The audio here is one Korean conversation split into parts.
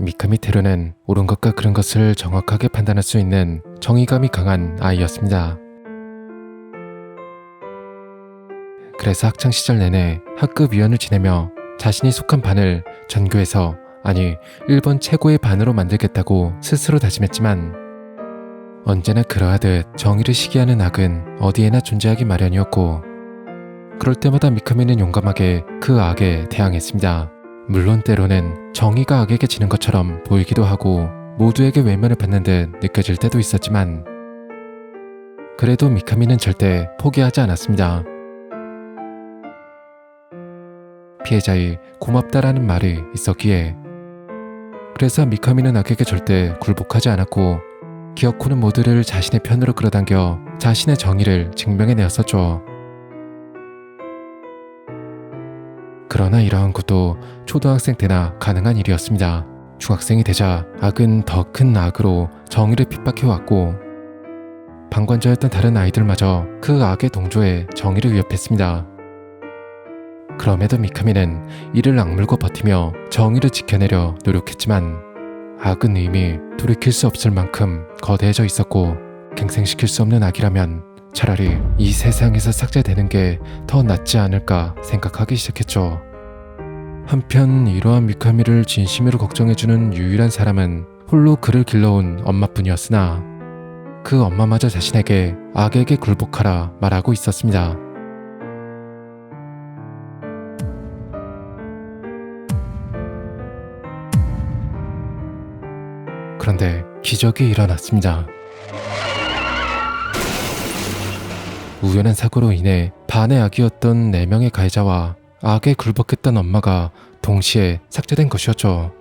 미카미 테루는 옳은 것과 그른 것을 정확하게 판단할 수 있는 정의감이 강한 아이였습니다. 그래서 학창시절 내내 학급 위원을 지내며 자신이 속한 반을 전교에서, 아니 일본 최고의 반으로 만들겠다고 스스로 다짐했지만 언제나 그러하듯 정의를 시기하는 악은 어디에나 존재하기 마련이었고, 그럴 때마다 미카미는 용감하게 그 악에 대항했습니다. 물론 때로는 정의가 악에게 지는 것처럼 보이기도 하고 모두에게 외면을 받는 듯 느껴질 때도 있었지만, 그래도 미카미는 절대 포기하지 않았습니다. 피해자의 고맙다라는 말이 있었기에, 그래서 미카미는 악에게 절대 굴복하지 않았고 기어코는 모두를 자신의 편으로 끌어당겨 자신의 정의를 증명해내었었죠. 그러나 이러한 것도 초등학생 때나 가능한 일이었습니다. 중학생이 되자 악은 더 큰 악으로 정의를 핍박해왔고, 방관자였던 다른 아이들마저 그 악에 동조해 정의를 위협했습니다. 그럼에도 미카미는 이를 악물고 버티며 정의를 지켜내려 노력했지만 악은 이미 돌이킬 수 없을 만큼 거대해져 있었고, 갱생시킬 수 없는 악이라면 차라리 이 세상에서 삭제되는 게 더 낫지 않을까 생각하기 시작했죠. 한편 이러한 미카미를 진심으로 걱정해주는 유일한 사람은 홀로 그를 길러온 엄마뿐이었으나, 그 엄마마저 자신에게 악에게 굴복하라 말하고 있었습니다. 그런데 기적이 일어났습니다. 우연한 사고로 인해 반의 악이었던 4명의 가해자와 악에 굴복했던 엄마가 동시에 삭제된 것이었죠.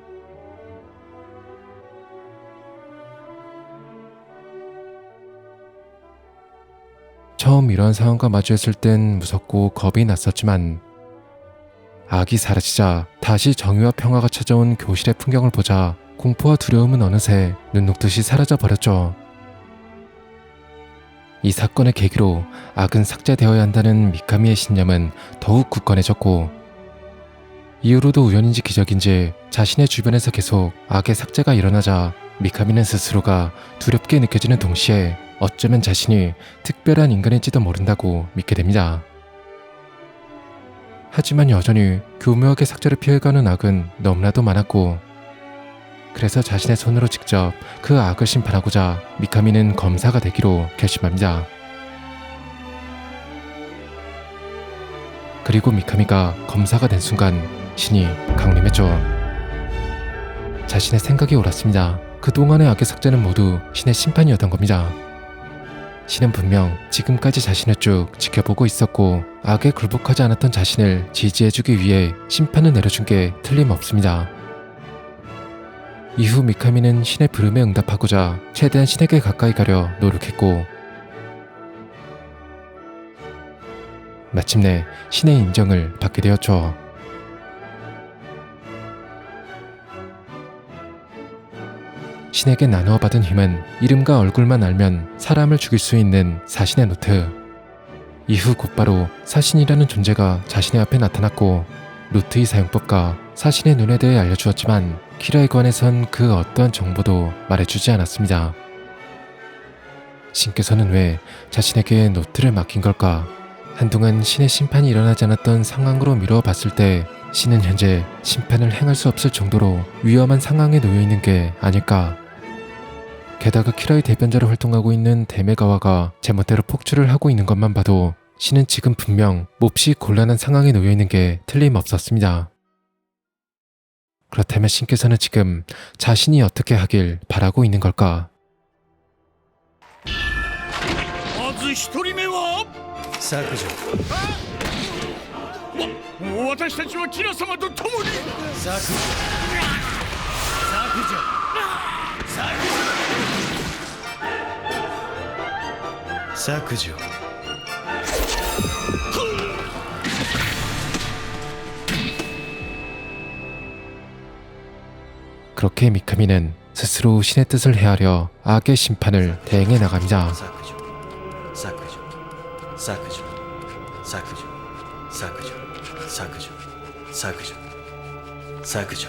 처음 이러한 상황과 마주했을 땐 무섭고 겁이 났었지만, 악이 사라지자 다시 정의와 평화가 찾아온 교실의 풍경을 보자 공포와 두려움은 어느새 눈 녹듯이 사라져 버렸죠. 이 사건의 계기로 악은 삭제되어야 한다는 미카미의 신념은 더욱 굳건해졌고, 이후로도 우연인지 기적인지 자신의 주변에서 계속 악의 삭제가 일어나자 미카미는 스스로가 두렵게 느껴지는 동시에 어쩌면 자신이 특별한 인간일지도 모른다고 믿게 됩니다. 하지만 여전히 교묘하게 삭제를 피해가는 악은 너무나도 많았고, 그래서 자신의 손으로 직접 그 악을 심판하고자 미카미는 검사가 되기로 결심합니다. 그리고 미카미가 검사가 된 순간 신이 강림했죠. 자신의 생각이 옳았습니다. 그동안의 악의 삭제는 모두 신의 심판이었던 겁니다. 신은 분명 지금까지 자신을 쭉 지켜보고 있었고, 악에 굴복하지 않았던 자신을 지지해주기 위해 심판을 내려준 게 틀림없습니다. 이후 미카미는 신의 부름에 응답하고자 최대한 신에게 가까이 가려 노력했고, 마침내 신의 인정을 받게 되었죠. 신에게 나누어 받은 힘은 이름과 얼굴만 알면 사람을 죽일 수 있는 사신의 노트. 이후 곧바로 사신이라는 존재가 자신의 앞에 나타났고, 노트의 사용법과 사신의 눈에 대해 알려주었지만 키라에 관해선 그 어떠한 정보도 말해주지 않았습니다. 신께서는 왜 자신에게 노트를 맡긴 걸까? 한동안 신의 심판이 일어나지 않았던 상황으로 미루어 봤을 때 신은 현재 심판을 행할 수 없을 정도로 위험한 상황에 놓여 있는 게 아닐까? 게다가 키라의 대변자로 활동하고 있는 데메가와가 제멋대로 폭주를 하고 있는 것만 봐도 신은 지금 분명 몹시 곤란한 상황에 놓여 있는 게 틀림없었습니다. 그렇다면 신께서는 지금 자신이 어떻게 하길 바라고 있는 걸까? まず一人目は削除私たちはキラ様と共に削除削除 그렇게 미카미는 스스로 신의 뜻을 헤아려 악의 심판을 대행해 나갑니다. 削除削除削除削除削除削除削除削除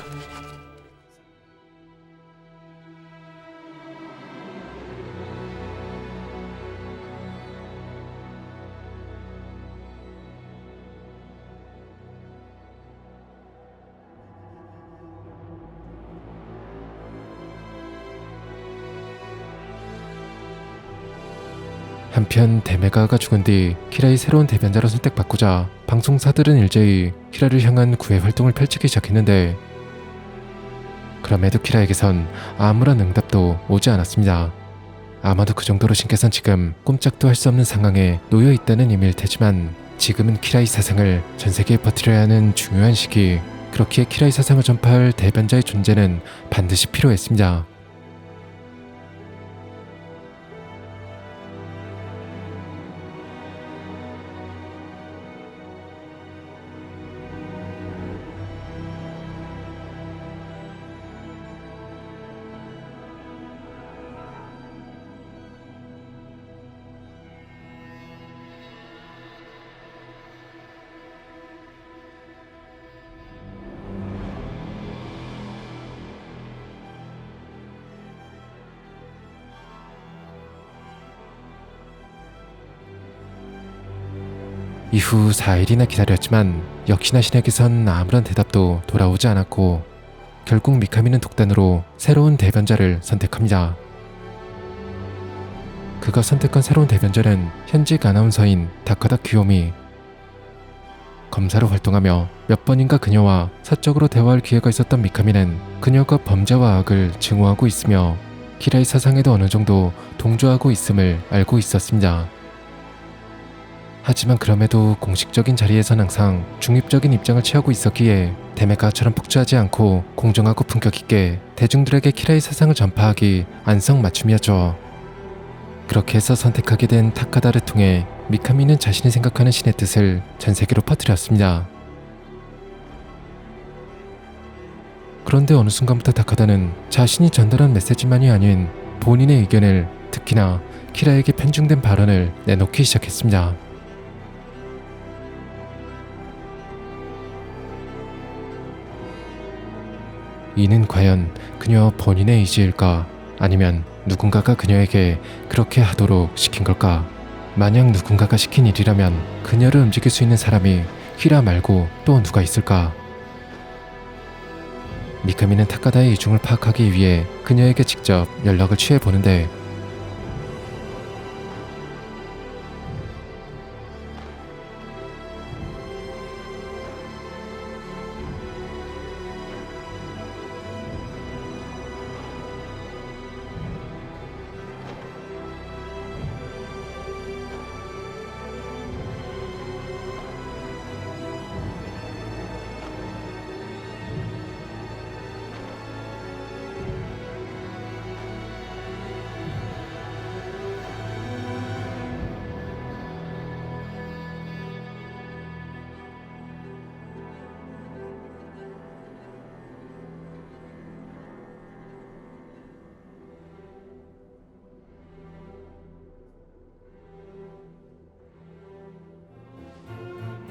한편 데메가가 죽은 뒤 키라의 새로운 대변자로 선택받고자 방송사들은 일제히 키라를 향한 구애 활동을 펼치기 시작했는데, 그럼에도 키라에게선 아무런 응답도 오지 않았습니다. 아마도 그 정도로 신께선 지금 꼼짝도 할 수 없는 상황에 놓여 있다는 의미일 테지만, 지금은 키라의 사상을 전 세계에 퍼뜨려야 하는 중요한 시기, 그렇기에 키라의 사상을 전파할 대변자의 존재는 반드시 필요했습니다. 이후 4일이나 기다렸지만 역시나 신에게선 아무런 대답도 돌아오지 않았고, 결국 미카미는 독단으로 새로운 대변자를 선택합니다. 그가 선택한 새로운 대변자는 현직 아나운서인 다카다 귀요미. 검사로 활동하며 몇 번인가 그녀와 사적으로 대화할 기회가 있었던 미카미는 그녀가 범죄와 악을 증오하고 있으며 키라의 사상에도 어느 정도 동조하고 있음을 알고 있었습니다. 하지만 그럼에도 공식적인 자리에선 항상 중립적인 입장을 취하고 있었기에 데메가처럼 폭주하지 않고 공정하고 품격 있게 대중들에게 키라의 사상을 전파하기 안성맞춤이었죠. 그렇게 해서 선택하게 된 타카다를 통해 미카미는 자신이 생각하는 신의 뜻을 전 세계로 퍼뜨렸습니다. 그런데 어느 순간부터 타카다는 자신이 전달한 메시지만이 아닌 본인의 의견을, 특히나 키라에게 편중된 발언을 내놓기 시작했습니다. 이는 과연 그녀 본인의 의지일까? 아니면 누군가가 그녀에게 그렇게 하도록 시킨 걸까? 만약 누군가가 시킨 일이라면 그녀를 움직일 수 있는 사람이 키라 말고 또 누가 있을까? 미카미는 타카다의 이중을 파악하기 위해 그녀에게 직접 연락을 취해보는데,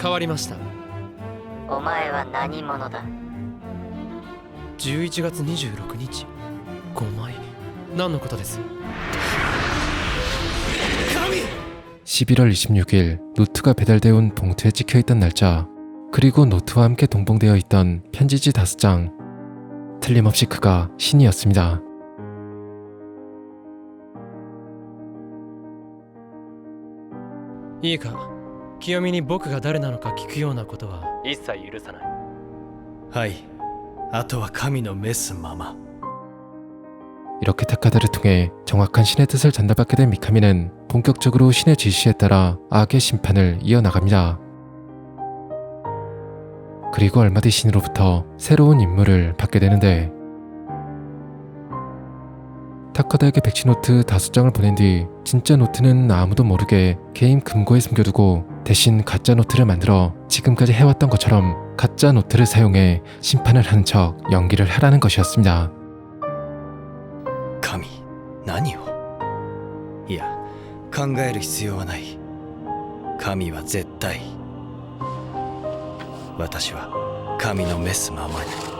変わりました。お前は何者だ。11月26日5枚何のことです。 11월 26일 노트가 배달되어 온 봉투에 찍혀있던 날짜, 그리고 노트와 함께 동봉되어 있던 편지지 5장. 틀림없이 그가 신이었습니다. いいか、清美に僕が誰なのか聞くようなことは一切許さない。はい、あとは神の召すまま。 이렇게 타카다를 통해 정확한 신의 뜻을 전달받게 된 미카미는 본격적으로 신의 지시에 따라 악의 심판을 이어나갑니다. 그리고 얼마 뒤 신으로부터 새로운 임무를 받게 되는데, 타카다에게 백지 노트 5장을 보낸 뒤 진짜 노트는 아무도 모르게 게임 금고에 숨겨두고 대신 가짜 노트를 만들어 지금까지 해왔던 것처럼 가짜 노트를 사용해 심판을 하는 척 연기를 하라는 것이었습니다. 神、何を？いや、考える必要はない。神は絶対。私は神の召すままに。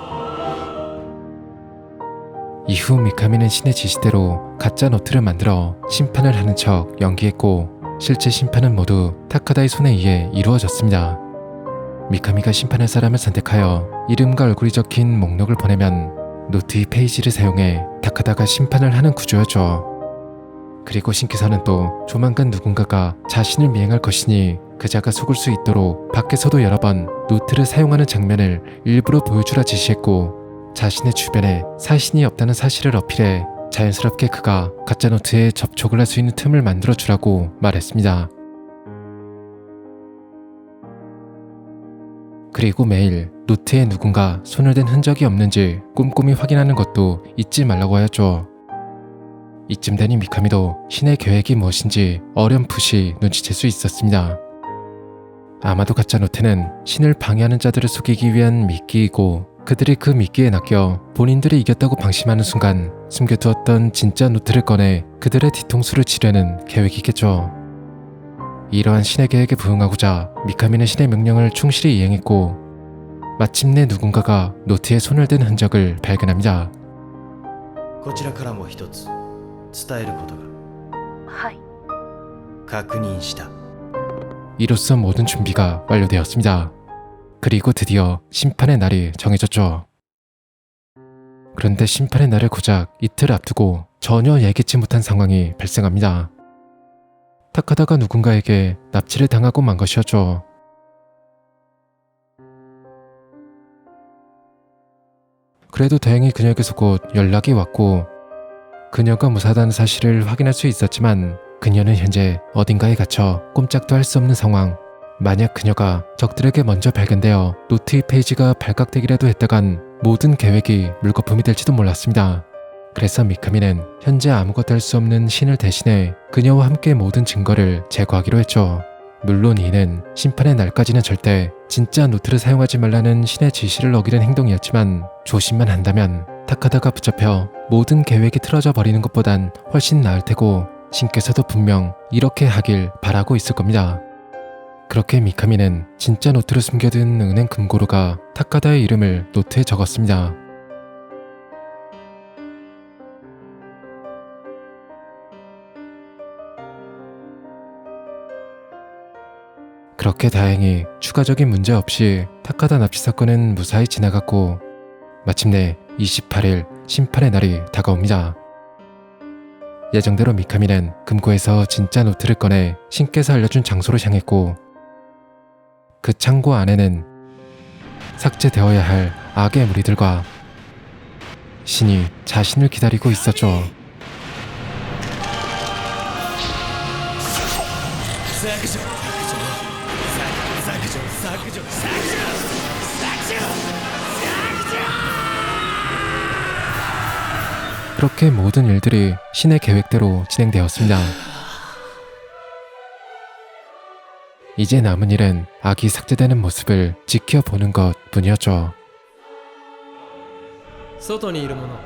이후 미카미는 신의 지시대로 가짜 노트를 만들어 심판을 하는 척 연기했고, 실제 심판은 모두 타카다의 손에 의해 이루어졌습니다. 미카미가 심판할 사람을 선택하여 이름과 얼굴이 적힌 목록을 보내면 노트의 페이지를 사용해 타카다가 심판을 하는 구조였죠. 그리고 신께서는 또 조만간 누군가가 자신을 미행할 것이니 그자가 속을 수 있도록 밖에서도 여러 번 노트를 사용하는 장면을 일부러 보여주라 지시했고, 자신의 주변에 사신이 없다는 사실을 어필해 자연스럽게 그가 가짜노트에 접촉을 할 수 있는 틈을 만들어 주라고 말했습니다. 그리고 매일 노트에 누군가 손을 댄 흔적이 없는지 꼼꼼히 확인하는 것도 잊지 말라고 하였죠. 이쯤 되니 미카미도 신의 계획이 무엇인지 어렴풋이 눈치챌 수 있었습니다. 아마도 가짜노트는 신을 방해하는 자들을 속이기 위한 미끼이고, 그들이 그 미끼에 낚여 본인들이 이겼다고 방심하는 순간 숨겨두었던 진짜 노트를 꺼내 그들의 뒤통수를 치려는 계획이겠죠. 이러한 신의 계획에 부응하고자 미카미는 신의 명령을 충실히 이행했고, 마침내 누군가가 노트에 손을 댄 흔적을 발견합니다. こちらからも一つ伝えることが。はい。確認した。 이로써 모든 준비가 완료되었습니다. 그리고 드디어 심판의 날이 정해졌죠. 그런데 심판의 날을 고작 이틀 앞두고 전혀 예기치 못한 상황이 발생합니다. 타카다가 누군가에게 납치를 당하고 만 것이었죠. 그래도 다행히 그녀에게서 곧 연락이 왔고, 그녀가 무사하다는 사실을 확인할 수 있었지만 그녀는 현재 어딘가에 갇혀 꼼짝도 할 수 없는 상황. 만약 그녀가 적들에게 먼저 발견되어 노트 2페이지가 발각되기라도 했다간 모든 계획이 물거품이 될지도 몰랐습니다. 그래서 미카미는 현재 아무것도 할 수 없는 신을 대신해 그녀와 함께 모든 증거를 제거하기로 했죠. 물론 이는 심판의 날까지는 절대 진짜 노트를 사용하지 말라는 신의 지시를 어기는 행동이었지만, 조심만 한다면 타카다가 붙잡혀 모든 계획이 틀어져 버리는 것보단 훨씬 나을 테고, 신께서도 분명 이렇게 하길 바라고 있을 겁니다. 그렇게 미카미는 진짜 노트를 숨겨둔 은행 금고로가 타카다의 이름을 노트에 적었습니다. 그렇게 다행히 추가적인 문제 없이 타카다 납치 사건은 무사히 지나갔고, 마침내 28일 심판의 날이 다가옵니다. 예정대로 미카미는 금고에서 진짜 노트를 꺼내 신께서 알려준 장소로 향했고, 그 창고 안에는 삭제되어야 할 악의 무리들과 신이 자신을 기다리고 있었죠. 그렇게 모든 일들이 신의 계획대로 진행되었습니다. 이제 남은 일은 악이 삭제되는 모습을 지켜보는 것 뿐이었죠. 外にいる者、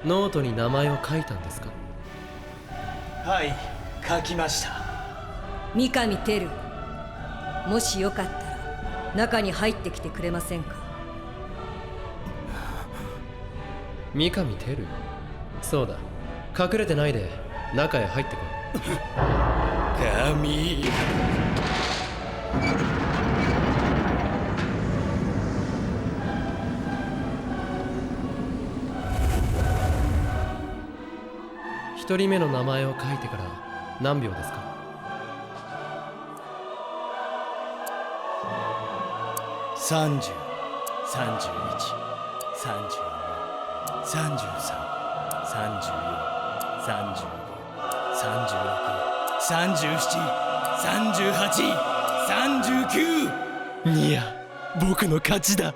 ノートに名前を書いたんですか？はい、書きました。三上照、もしよかったら中に入ってきてくれませんか？三上照？そうだ、隠れてないで中へ入ってこい。神。一人目の名前を書いてから何秒ですか？30、31、32、33、34、35、36、37、38、39。いや、僕の勝ちだ。